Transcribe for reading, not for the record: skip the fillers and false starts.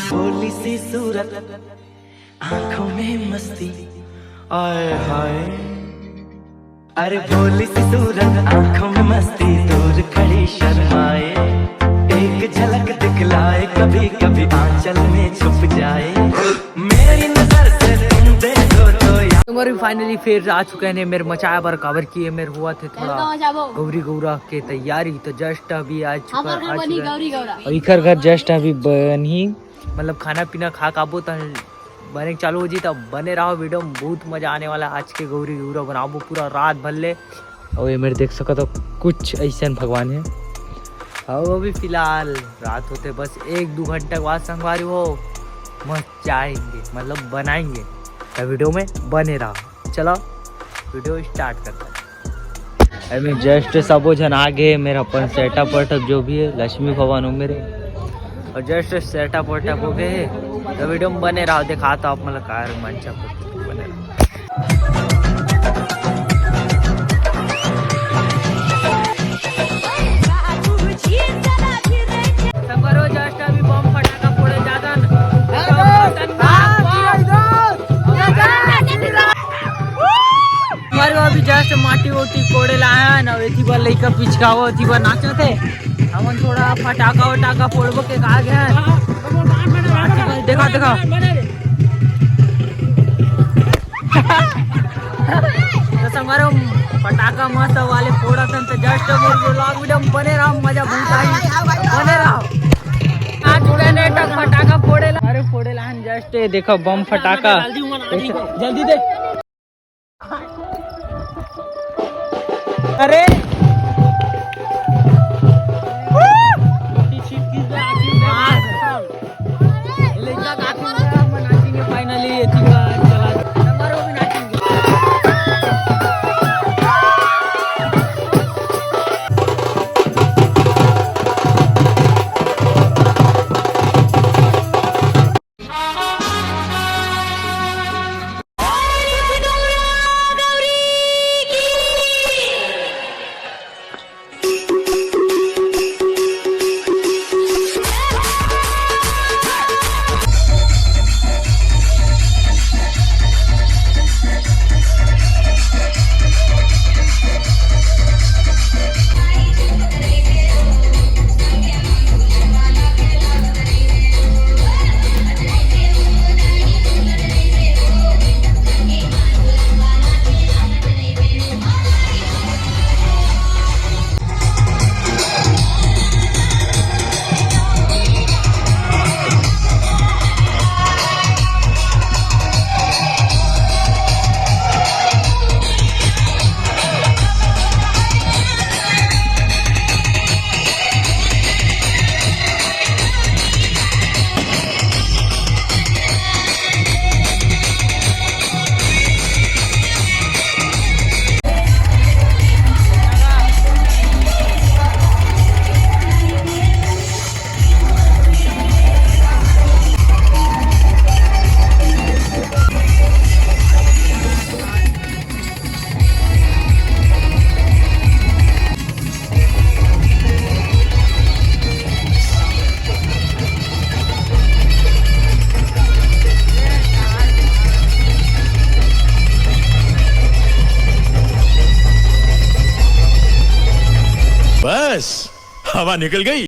भोली सी सूरत, आंखों में मस्ती, आए हाय। अरे भोली सी सूरत, आंखों में मस्ती, दूर खड़ी शर्माए, एक झलक दिखलाए, कभी कभी आंचल में छुप जाए, मेरी नजर से तुम देखो तो तुम्हारी फाइनली फिर आ चुके हैं मेरे मचाया पर कवर किए मेरे हुआ थे थोड़ा गौरी गौरा के तैयारी। तो जस्ट अभी आ चुका है इखर घर जस्ट अभी बनी, मतलब खाना पीना खा काबू तो बने चालू हो जी। तब बने रहो वीडियो में, बहुत मजा आने वाला है। आज के गौरी गौरा बनाबो पूरा रात भर ले। और ये मेरे देख सको तो कुछ ऐसे भगवान है। और अभी फिलहाल रात होते बस 1-2 घंटे बाद संगवारी हो मस्त जाएंगे, मतलब बनाएंगे। तो वीडियो में बने रहा। चलो वीडियो स्टार्ट करते हैं। अभी जस्ट सबो जन आगे मेरा अपन सेटअप वेटअप जो भी है लक्ष्मी भवन हो मेरे, और जस्ट सेटअप वेटअप हो गए। तो वीडियो में बने रहो, दिखाता आप मतलब कार मंचा बने रहो। जस्ट अभी बम फटाका फोड़े ज्यादा अभी जस्ट माटी वोटी कोड़े लाया ना, एथी बार लइका पिचकावो, एथी बार नाचो थे हमन थोड़ा फटाका वटाका फोड़बो के आ गया। देखा देखा तो संगारो फटाका मस्त वाले फोड़ा था। तो जस्ट ब्लॉग वीडियो में बने रहो, मजा बहुत आई, बने रहो। आज जुड़े ने तक फटाका फोड़े ला, अरे फोड़े ला जस्ट देखो बम फटाका जल्दी दे। अरे फाइनली बस हवा निकल गई।